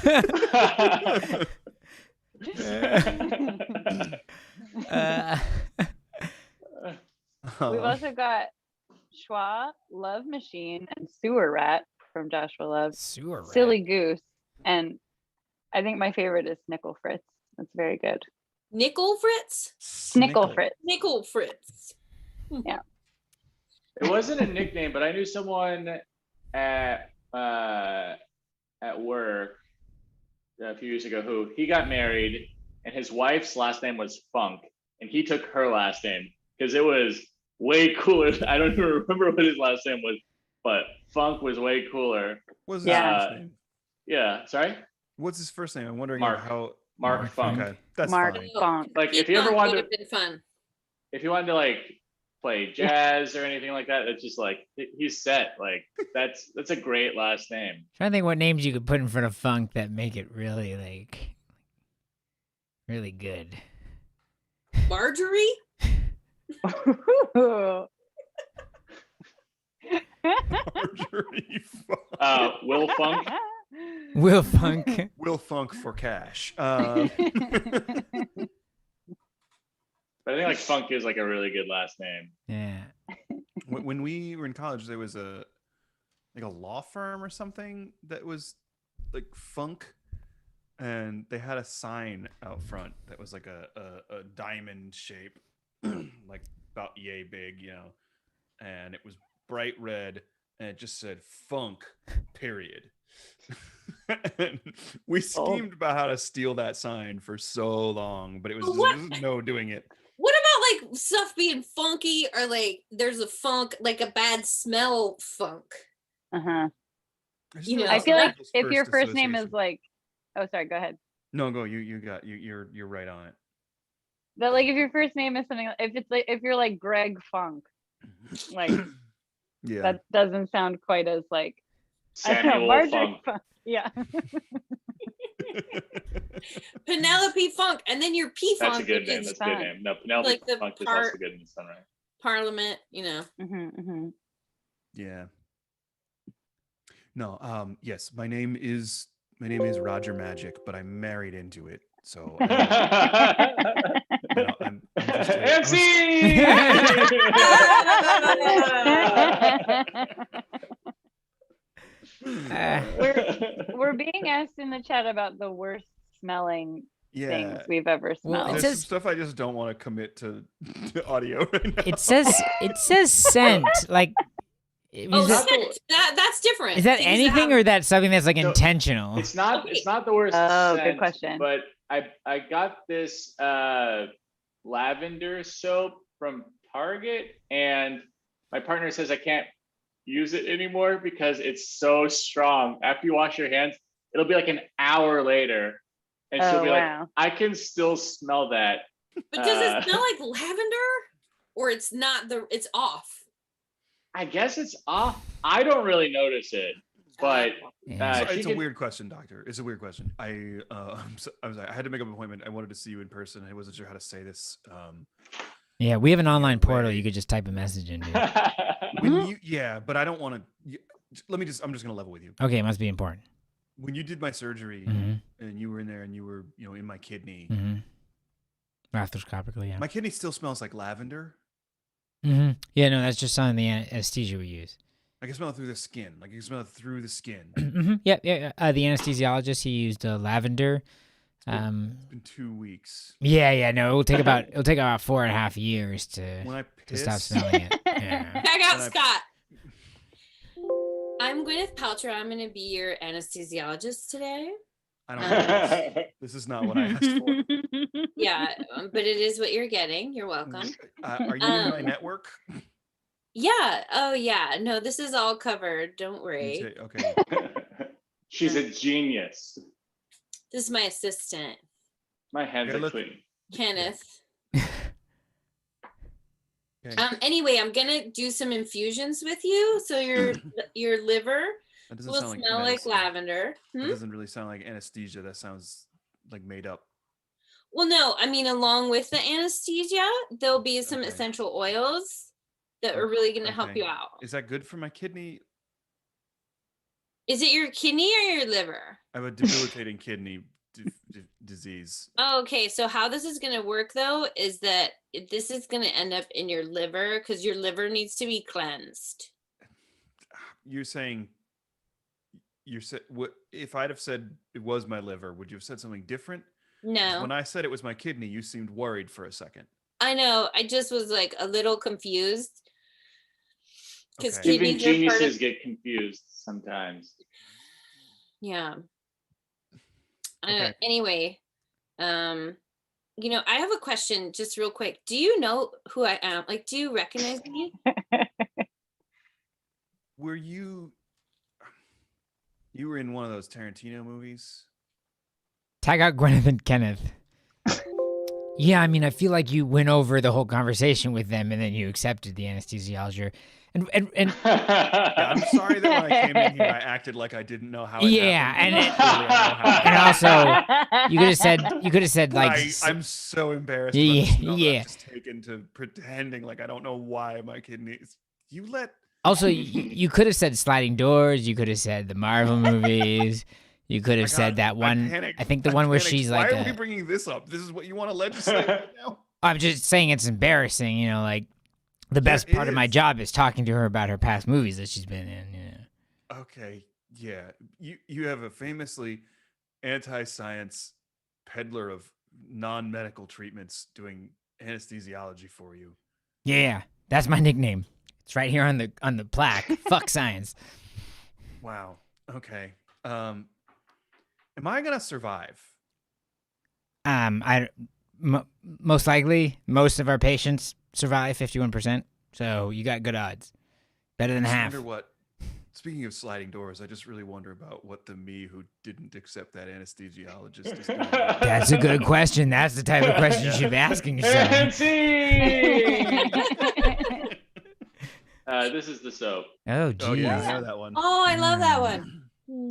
We've also got Schwa, Love Machine, and Sewer Rat from Joshua Love.
Sewer rat.
Silly Goose, and I think my favorite is Snickle Fritz. That's very good.
Nickel Fritz?
Snickle Fritz.
Nickel Fritz.
It wasn't a nickname, but I knew someone at work a few years ago who he got married, and his wife's last name was Funk, and he took her last name because it was way cooler. I don't even remember what his last name was, but Funk was way cooler.
What's his
Yeah.
first name?
Yeah, sorry,
What's his first name? I'm wondering
Mark.
how.
Mark Funk.
Okay, that's
Mark
fine.
Funk.
Like if you ever
Fun
wanted
would
to,
have been fun.
if you wanted to like play jazz or anything like that, it's just like he's set. Like that's a great last name.
Trying to think what names you could put in front of funk that make it really really good.
Marjorie?
Marjorie Funk.
Will Funk.
Will Funk.
Will Funk for cash.
But I think like Funk is like a really good last name.
Yeah.
When we were in college, there was a law firm or something that was like Funk, and they had a sign out front that was like a diamond shape, like about yay big, and it was bright red, and it just said Funk, period. And we schemed about how to steal that sign for so long, but it was
What?
there was no doing it.
What about like stuff being funky or like there's a funk, like a bad smell funk?
Uh-huh.
just
You
never
know,
I
got
feel like
those
if your
first
first name is
associations.
like, oh, sorry, go ahead.
No, go. You're right on it.
But like if your first name is something, if you're like Greg Funk, like
Yeah.
That doesn't sound quite as like I don't know,
Samuel
Marjorie
Funk.
Yeah.
Penelope Funk, and then your P
That's a
Funk,
good
which
name.
is
That's a good name. No, Penelope
like the
Funk is
part-
also good in its own right.
Parliament, you know.
Yeah. No, yes, my name is Roger Magic, but I'm married into it. So I'm just
We're being asked in the chat about the worst smelling things
yeah.
we've ever
Well,
smelled.
it
There's
says-
some stuff I just don't want to commit to audio right now.
It says scent. Like,
Oh,
is that,
scent. That's different.
is that
Things
anything
have-
or that's something that's like
So,
intentional?
It's not.
Okay.
It's not the worst.
Oh, good
scent,
question.
But I got this lavender soap from Target, and my partner says I can't use it anymore because it's so strong. After you wash your hands, it'll be like an hour later, and she'll
Oh,
be
wow.
like, "I can still smell that."
But does it smell like lavender, or it's not it's off?
I guess it's off. I don't really notice it, but
Yeah.
So
she
it's a
can-
weird question, doctor. It's a weird question. I'm sorry. I had to make an appointment. I wanted to see you in person. I wasn't sure how to say this.
Yeah, we have an online portal.
way.
You could just type a message into.
Yeah, but I don't want to. I'm just gonna level with you.
Okay, it must be important.
When you did my surgery
Mm-hmm.
and you were in there and you were, in my kidney,
Mm-hmm. Arthroscopically, yeah.
my kidney still smells like lavender.
Mm-hmm. Yeah, no, that's just some of the anesthesia we use.
I can smell it through the skin. Like you can smell it through the skin.
Mm-hmm. Yeah. The anesthesiologist, he used lavender.
It's been 2 weeks.
Yeah. No, it'll take about 4.5 years
When I
to
piss,
stop smelling it. Yeah.
Check out
And I-
Scott. I'm Gwyneth Paltrow. I'm going to be your anesthesiologist today.
I don't know. This is not what I asked for.
Yeah, but it is what you're getting. You're welcome.
Are you in my network?
Yeah. Oh, yeah. No, this is all covered. Don't
You
worry.
say- Okay.
She's a genius.
This is my assistant,
My hands
Okay,
are
look-
clean.
Kenneth.
Okay.
Anyway, I'm gonna do some infusions with you, so your liver
That doesn't
will
sound like
smell like
medicine.
lavender.
That
Hmm?
doesn't really sound like anesthesia. That sounds like made up.
Well, no, I mean, along with the anesthesia, there'll be some
Okay.
essential oils that are really gonna help
Okay.
you out.
Is that good for my kidney?
Is it your kidney or your liver?
I have a debilitating kidney disease.
Oh, okay, so how this is gonna work though is that this is gonna end up in your liver because your liver needs to be cleansed.
You're saying what if I'd have said it was my liver, would you have said something different? 'Cause
No,
When I said it was my kidney, you seemed worried for a second.
I know. I just was like a little confused because
Okay.
Even
kidneys are part
geniuses
of.
get confused sometimes.
Yeah.
Okay.
Anyway, I have a question just real quick. Do you know who I am? Like, do you recognize me?
Were you were in one of those Tarantino movies?
Tag out Gwyneth and Kenneth. Yeah, I mean, I feel like you went over the whole conversation with them and then you accepted the anesthesiologist. And
Yeah, I'm sorry that when I came in here, I acted like I didn't know how. It
Yeah,
happened.
and
Clearly, I know how it
and
happened.
also you could have said like
I'm so embarrassed.
Yeah,
about the smell that
yeah.
I've just taken to pretending like I don't know why my kidneys. You let
also you could have said sliding doors, you could have said the Marvel movies, you could have said that one.
panicked.
I think the
I
one where
panicked.
she's
Why
like
are we bringing this up? This is what you want to legislate right now?
I'm just saying it's embarrassing, like the best
it
part of my
is.
job is talking to her about her past movies that she's been in.
Okay, yeah. You have a famously anti-science peddler of non-medical treatments doing anesthesiology for you.
Yeah, that's my nickname. It's right here on the plaque. Fuck science.
Wow. Okay. Am I gonna survive?
Most likely, most of our patients survive, 51%. So you got good odds, better than
I just
half.
wonder what. Speaking of sliding doors, I just really wonder about what the me who didn't accept that anesthesiologist is doing.
That's a good question. That's the type of question you should be asking yourself.
Fancy! This is the soap,
Oh,
Oh yeah, I
geez.
know that one.
Oh, I love that one.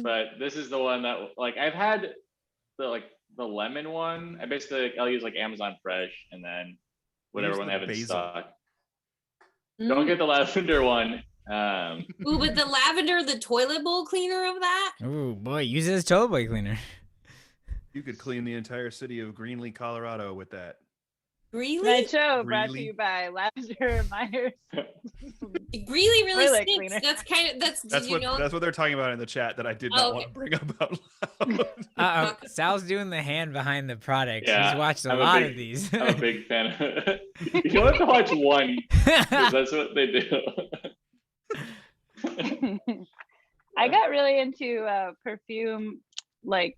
but this is the one that like I've had the lemon one. I'll use like Amazon Fresh and then whatever
Use
one they
the
have in
basil.
stock. Don't get the lavender one.
Ooh, but the lavender, the toilet bowl cleaner of that.
Ooh, boy, use it as toilet boy cleaner.
You could clean the entire city of Greenlee, Colorado with that.
Really?
Night show brought to
Really?
you by Lavender Myers.
Really
Toilet
stinks.
cleaner.
That's kind of
That's what that's what they're talking about in the chat that I did not
Oh,
want
okay.
to bring up out loud.
Uh-oh. Sal's doing the hand behind the product.
Yeah,
He's watched a
I'm a
lot
big-
of these.
I'm a big fan of it. You don't have to watch one, 'cause that's what they do.
I got really into perfume, like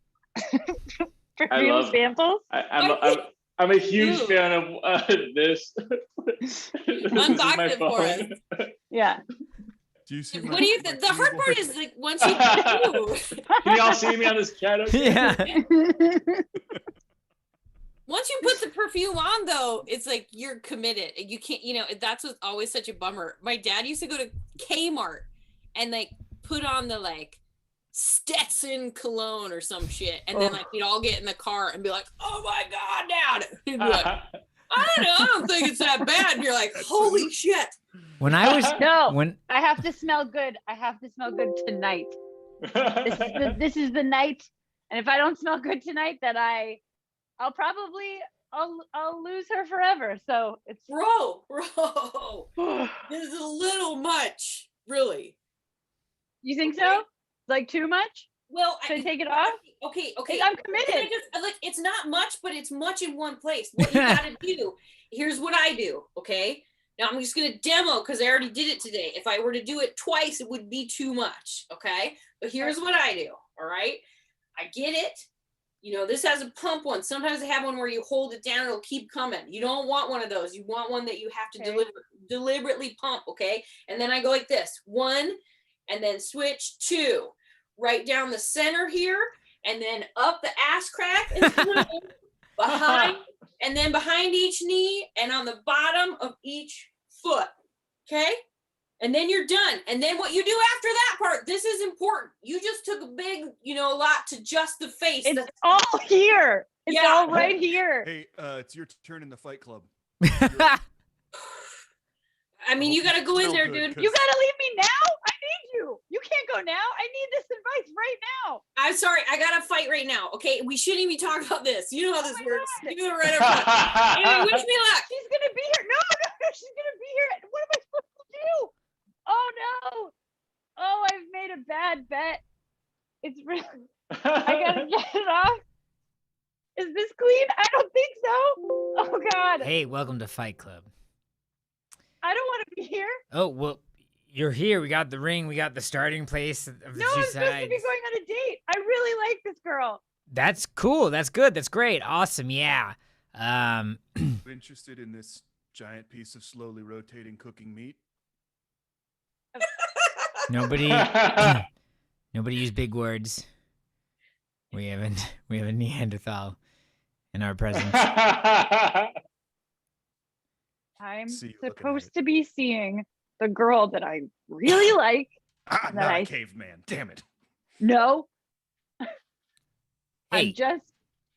perfume
love-
samples.
I'm a huge
Ooh.
fan of this. This is
Unbox
my
it for
phone.
Yeah.
Do you see
What do you?
my
The hard part
keyboard?
is like once you do,
Can y'all see me on this chat? Okay?
Yeah.
once you put the perfume on though, it's like you're committed. You can't. That's what's always such a bummer. My dad used to go to Kmart and like put on the like Stetson cologne or some shit, and then like we'd all get in the car and be like, "Oh my god, Dad!" He'd be like, "I don't know. I don't think it's that bad." And you're like, "Holy shit!"
When I was
No,
when
I have to smell good. I have to smell good tonight. This is the night, and if I don't smell good tonight, then I'll lose her forever. So it's
Bro, this is a little much, really.
You think so? Like too much?
Well,
Should I take it off?
Okay.
I'm
Can
committed.
I just, like, it's not much, but it's much in one place. What you gotta do, here's what I do, okay? Now I'm just gonna demo because I already did it today. If I were to do it twice, it would be too much, okay? But here's what I do, all right? I get it. This has a pump one. Sometimes they have one where you hold it down, it'll keep coming. You don't want one of those. You want one that you have to
Okay.
deliberately pump, okay? And then I go like this, 1, and then switch 2. Right down the center here, and then up the ass crack, and behind, and then behind each knee, and on the bottom of each foot. Okay? And then you're done. And then what you do after that part, this is important. You just took a big, lot to just the face.
It's all here. It's
Yeah.
all right here.
Hey, it's your turn in the Fight Club.
I mean, you gotta go in
Smell
there,
good,
dude.
'cause-
You gotta leave me now. I need you. You can't go now. I need this advice right now.
I'm sorry, I gotta fight right now. Okay, we shouldn't even talk about this. You know how this
my
works.
God.
You know right up. Anyway, wish me luck.
She's gonna be here. No, she's gonna be here. What am I supposed to do? Oh no. Oh, I've made a bad bet. It's really I gotta get it off. Is this clean? I don't think so. Oh god.
Hey, welcome to Fight Club.
I don't want to be here.
Oh, well, you're here. We got the ring. We got the starting place of the
No,
two
I'm supposed to
sides.
be going on a date. I really like this girl.
That's cool. That's good. That's great. Awesome. Yeah.
Interested in this giant piece of slowly rotating cooking meat?
Nobody use big words. We have a Neanderthal in our presence.
I'm
See you looking at
supposed
it.
to be seeing the girl that I really like.
Ah,
That
not
I-
a caveman. Damn it.
No,
Hey,
I'm just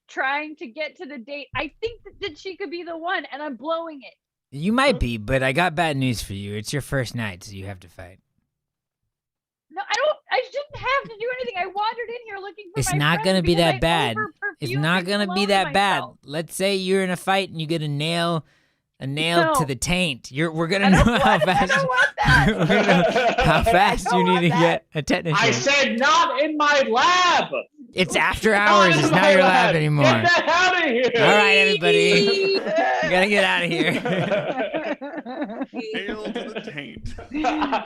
trying to get to the date. I think that she could be the one, and I'm blowing it.
you might be, but I got bad news for you. It's your first night, so you have to fight.
No, I shouldn't have to do anything. I wandered in here looking for
It's
my
not
friend
gonna be
because
that
I
bad. It's
over-perfumed
not
and
gonna be
cologned
that bad.
myself.
Let's say you're in a fight and you get a nail to
No.
the taint. We're gonna
I
know
don't
how
want, I
fast
don't want that.
we're gonna know how fast
don't
you need
want
to
that.
get a tetanus.
I
shot.
said not in my lab.
It's after hours. It's not your lab anymore.
Get that out of here.
All right, everybody. We gotta get out of here.
Hail to the taint.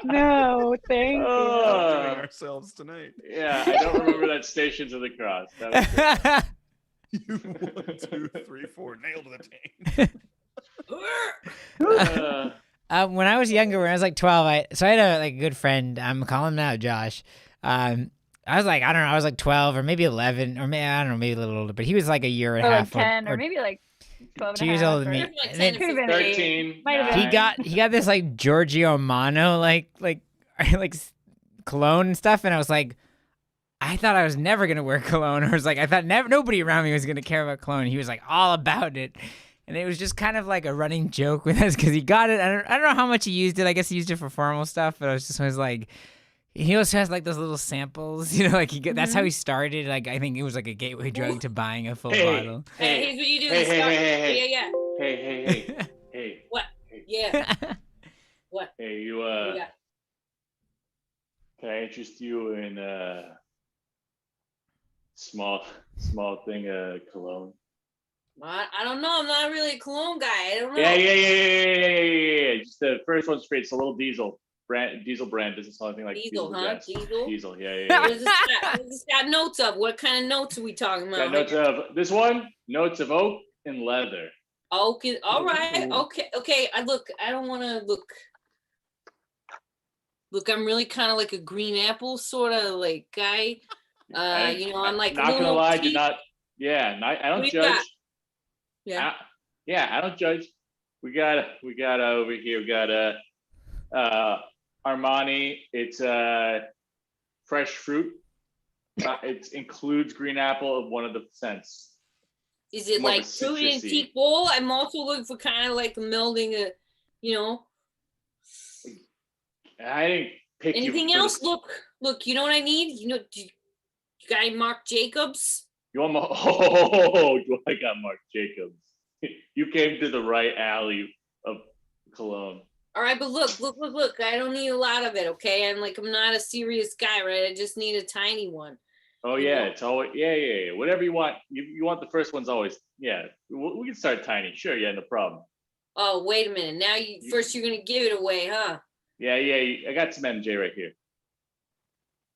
No, thank you.
Doing ourselves tonight.
Yeah, I don't remember that Stations of the Cross. That was
You 1, 2, 3, 4. Nail to the taint.
good.
When I was younger, when I was like 12, I had a good friend. I'm calling him out, Josh. I was like, I don't know, I was like 12 or maybe 11 or maybe, I don't know, maybe a little older, but he was like a year and a
Or like
half.
10 or maybe like 12 and
2
a
years
half,
older than me.
or-
Where's my
And then
10
Could've been
13.
Might have been.
he
9.
got this like Giorgio Mano like cologne and stuff, and I was like, I thought I was never gonna wear cologne. Or was like, I thought nobody around me was gonna care about cologne. He was like all about it, and it was just kind of like a running joke with us because he got it. I don't know how much he used it. I guess he used it for formal stuff, but I was just always like, he also has like those little samples, that's how he started. Like I think it was like a gateway drug to buying a full
Hey.
bottle.
Hey, here's what you do.
Hey,
You
hey,
start-
hey, hey,
Yeah,
Hey.
What? yeah. What?
Hey, you,
Yeah.
can I interest you in small thing cologne?
I don't know. I'm not really a cologne guy. I don't know.
Yeah. Just the first one's great. It's a little Diesel brand. Doesn't sound anything like
Diesel, huh?
gas.
Diesel?
Diesel. Yeah.
What does this got notes of? What kind of notes are we talking
Got
about?
notes of this one. Notes of oak and leather.
Okay, all right. Okay. I don't want to look. Look, I'm really kind of like a green apple sort of like guy. I'm like
not gonna
little
lie,
cheap.
I don't
What do you
judge.
got? Yeah.
I don't judge. We got over here. We got Armani. It's fresh fruit. It includes green apple of one of the scents.
Is it
more of a
like fruit
citrusy.
antique bowl? I'm also looking for kind of like melding a,
I didn't pick you
anything
for
else.
the-
Look. You know what I need? You got any Marc Jacobs?
You want oh, I got Marc Jacobs. You came to the right alley of cologne.
All right, but look. I don't need a lot of it, okay? I'm not a serious guy, right? I just need a tiny one.
Oh
You
yeah,
know?
it's always yeah. Whatever you want. You want the first one's always we can start tiny. Sure, yeah, no problem.
Oh, wait a minute. Now first you're gonna give it away, huh?
Yeah. I got some MJ right here.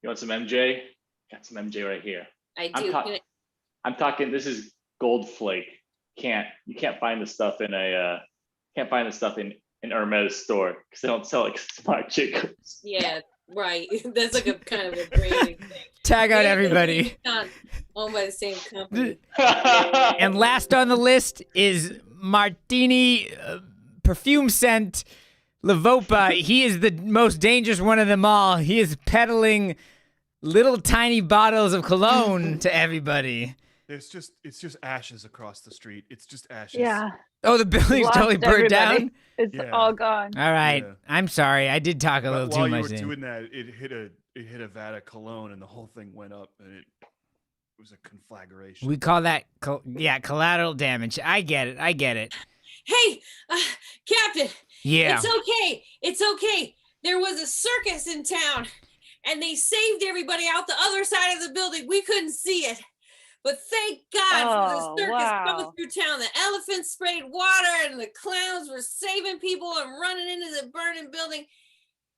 You want some MJ? Got some MJ right here.
I
I'm
do.
ta- I'm talking. This is Gold Flake. You can't find this stuff in Hermes store because they don't sell it 'cause it's Marc Jacobs.
Yeah, right. That's like a kind of a branding thing.
Tag out
Maybe
everybody.
it's not owned by the same company.
And last on the list is Martini perfume scent Lavopa. He is the most dangerous one of them all. He is peddling little tiny bottles of cologne to everybody.
It's just ashes across the street. It's just ashes.
Yeah.
Oh, the building's
Lost
totally burned
everybody.
down?
It's
Yeah.
all gone.
All right.
Yeah.
I'm sorry. I did talk a
But
little
while
too
you
much
were
there.
doing that, it hit a vat of cologne, and the whole thing went up, and it was a conflagration.
We call that, collateral damage. I get it.
Hey, Captain,
Yeah.
it's okay. There was a circus in town and they saved everybody out the other side of the building. We couldn't see it. But thank God for
Oh,
the circus
wow.
coming through town. The elephants sprayed water and the clowns were saving people and running into the burning building.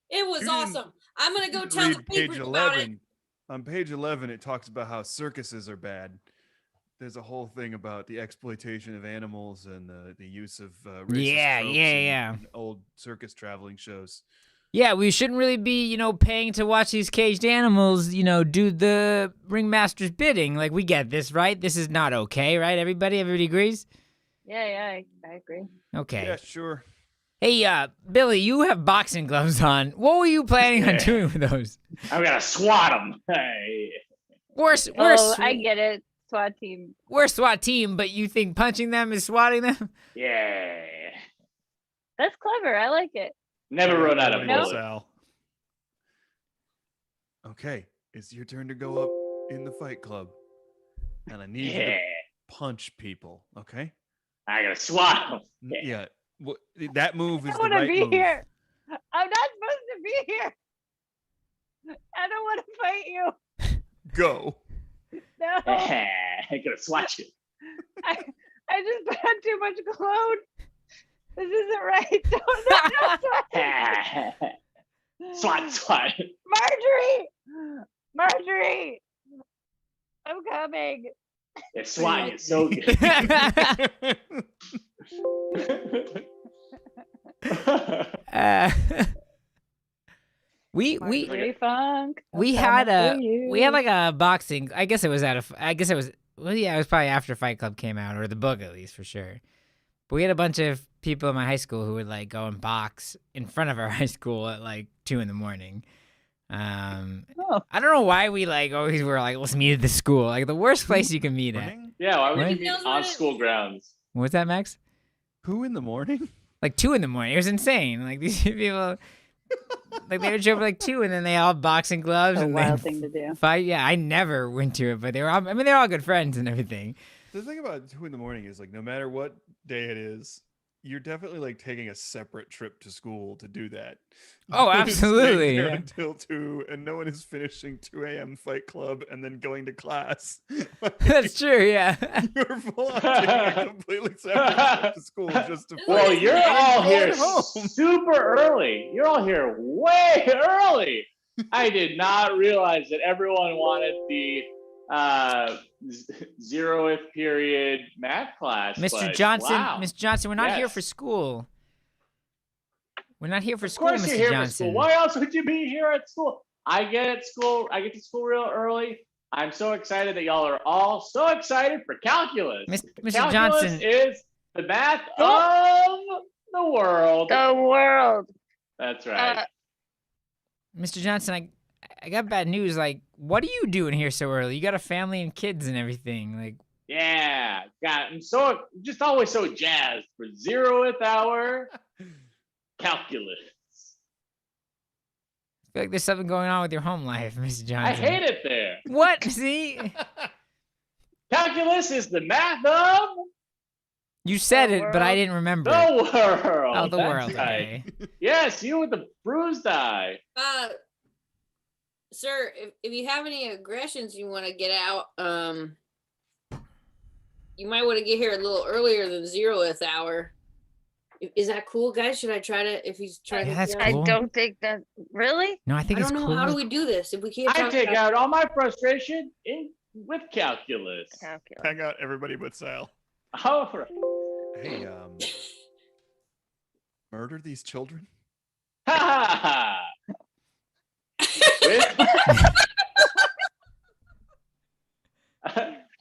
It was
You didn't-
awesome. I'm going to go
Read
tell the
page
papers about it.
11. On page 11, it talks about how circuses are bad. There's a whole thing about the exploitation of animals and the use of racist
Yeah,
tropes
yeah.
in old circus traveling shows.
Yeah, we shouldn't really be, paying to watch these caged animals, do the ringmaster's bidding. Like, we get this, right? This is not okay, right? Everybody agrees?
Yeah, I agree.
Okay.
Yeah, sure.
Hey, Billy, you have boxing gloves on. What were you planning on
Yeah.
doing with those?
I'm gonna swat them. Hey.
We're
I get it. SWAT team.
we're SWAT team, but you think punching them is swatting them?
Yeah.
That's clever. I like it.
Never run out of
Nope.
bullets.
Sal. Okay, it's your turn to go up in the fight club, and I need you
Yeah.
to punch people. Okay?
I gotta swat them.
Yeah. That move
I
is
don't
the
want to
right
be
move.
here. I'm not supposed to be here. I don't want to fight you.
Go.
No.
I'm gonna swat you.
I just put on too much cologne. This isn't right. Don't
Swat.
Marjorie! I'm coming.
Yeah, swatting is so good.
Uh, we
Marjorie Funk. I'm
we had
coming for
we had
you.
like a boxing. I guess it was it was probably after Fight Club came out, or the book at least for sure. But we had a bunch of people in my high school who would like go and box in front of our high school at like 2 a.m.
Oh.
I don't know why we like always were like, let's meet at the school. Like the worst place you can meet at.
Morning?
Yeah, why would
What?
you be on school grounds?
What's that, Max?
Who in the morning?
Like 2 a.m. It was insane. Like these people, like they would show up at like 2, and then they all boxing gloves
A
and
wild
then
thing to do.
fight. Yeah, I never went to it, but they were all, I mean, they're all good friends and everything.
The thing about 2 in the morning is like no matter what day it is, you're definitely like taking a separate trip to school to do that.
Oh,
No one is staying
absolutely,
there
yeah.
Until 2, and no one is finishing 2 a.m. Fight Club and then going to class.
That's true. Yeah.
You're full on taking a completely separate trip to school just to
Well,
fight.
you're
And
all
go
here
home.
super early. You're all here way early. I did not realize that everyone wanted the 0th period math class.
Mr.
but
Johnson,
wow.
Mr. Johnson, we're not here
Yes.
for school. We're not here for
Of
school,
course
Mr.
you're here for
Johnson.
school. Why else would you be here at school? I get to school real early. I'm so excited that y'all are all so excited for calculus.
Mr.
Calculus
Johnson,
is the math of the world.
The world.
That's right.
Mr. Johnson, I got bad news. Like, what are you doing here so early? You got a family and kids and everything. Like,
Yeah, God, I'm just always so jazzed for 0th hour calculus.
I feel like there's something going on with your home life, Mr. Johnson.
I hate it there.
What? See?
Calculus is the math of
You said
The
it, but I
world.
didn't remember.
the
it.
world.
Oh, the
That's
world.
right.
Okay.
Yes, you with the bruised eye.
Sir, if you have any aggressions you want to get out, you might want to get here a little earlier than 0th hour. Is that cool, guys? Should I try to? If he's trying
Yeah,
to,
that's
get out-
cool.
I don't think that really.
No, I think
I
it's
don't know.
cool.
How do we do this? If we can't,
I
talk
take
about-
out all my frustration with calculus.
Calculus.
Hang out everybody but Sal.
All right.
Hey, murder these children?
Ha ha ha. With-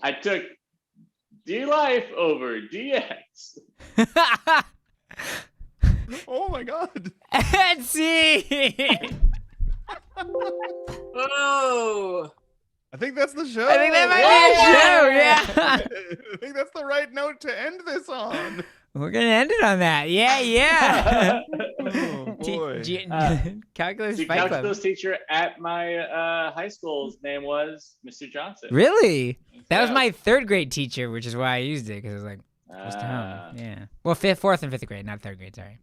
I took D life over DX.
Oh my god.
Etsy!
Oh,
I think that's the show.
I think that might be a show, yeah.
I think that's the right note to end this on.
We're going to end it on that. Yeah, yeah.
Oh boy.
Calculus
The
Fight Club.
calculus teacher at my high school's name was Mr. Johnson.
Really? That was
Yeah.
my 3rd grade teacher, which is why I used it, because it was like, close to home. Yeah. Well, 4th and 5th grade, not 3rd grade, sorry.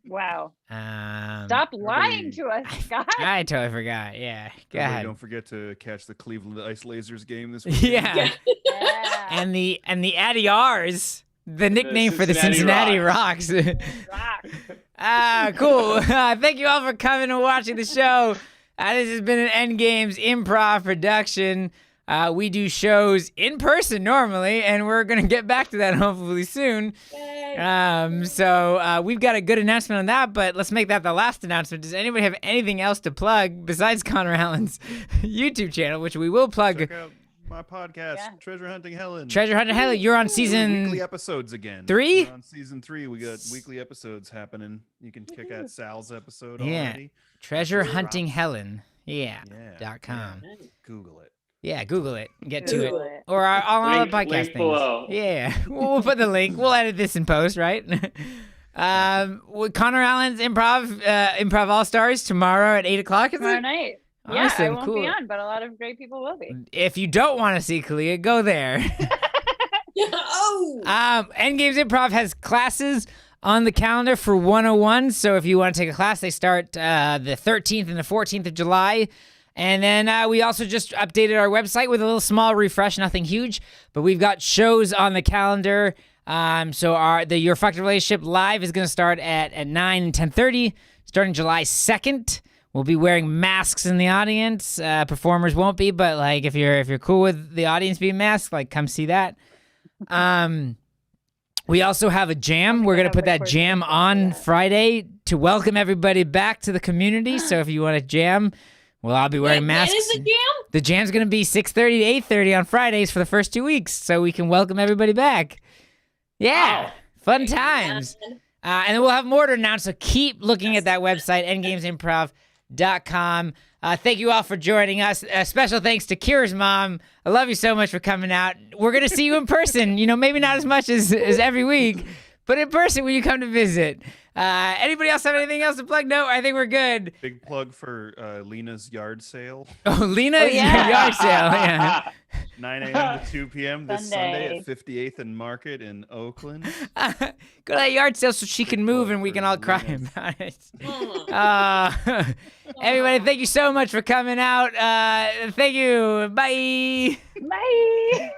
Wow.
Um,
Stop lying
everybody-
to us, guys.
I totally forgot. Yeah. Go
Everybody,
ahead.
don't forget to catch the Cleveland Ice Lasers game this weekend.
Yeah.
Yeah.
And the Addy R's, the nickname for the
Cincinnati
Cincinnati Rocks.
Rock.
Cool. Thank you all for coming and watching the show. This has been an End Games improv production. We do shows in person normally, and we're gonna get back to that hopefully soon. So we've got a good announcement on that, but let's make that the last announcement. Does anybody have anything else to plug besides Connor Allen's YouTube channel, which we will plug?
Check out my podcast,
Yeah.
Treasure Hunting Helen.
Treasure Hunter Hell, you're on
Weekly
season.
episodes again.
3?
We're on season 3. We got weekly episodes happening. You can check out Sal's episode
Yeah.
already.
Treasure
Drops.
Hunting Helen. Yeah.
Yeah.
.com.
yeah. Google it.
Yeah, Google it. Get to
Google
it.
it.
Or all the
Link-
podcast
link
things.
below.
Yeah, we'll put the link. We'll edit this in post, right? With Connor Allen's improv All Stars tomorrow at 8:00. Is
Tomorrow
it?
night. Yeah, I
Awesome,
won't
cool.
be on, but a lot of great people will be.
If you don't want to see Kalia, go there.
oh,
Endgames Improv has classes on the calendar for 101. So if you want to take a class, they start the 13th and the 14th of July. And then we also just updated our website with a little small refresh, nothing huge, but we've got shows on the calendar. So the Your Fucked Relationship Live is going to start at 9 and 10:30, starting July 2nd. We'll be wearing masks in the audience. Performers won't be, but like if you're cool with the audience being masked, like come see that. We also have a jam. We're going to put that jam on Friday to welcome everybody back to the community. So if you want to jam, we'll all be wearing masks.
When is the jam?
The jam's going to be 6:30 to 8:30 on Fridays for the first 2 weeks, so we can welcome everybody back. Yeah.
Wow.
Fun times. And then we'll have more to announce, so keep looking at that website, endgamesimprov.com. Thank you all for joining us. Special thanks to Kira's mom. I love you so much for coming out. We're going to see you in person, maybe not as much as every week, but in person when you come to visit. Anybody else have anything else to plug? No, I think we're good.
Big plug for Lena's yard sale.
Oh, Lena's yard sale. Yeah.
9 a.m. to 2 p.m. this Sunday at
Sunday.
58th and Market in Oakland.
Go to that yard sale so she can move and we can all cry about it. Everybody, thank you so much for coming out. Thank you. Bye.
Bye.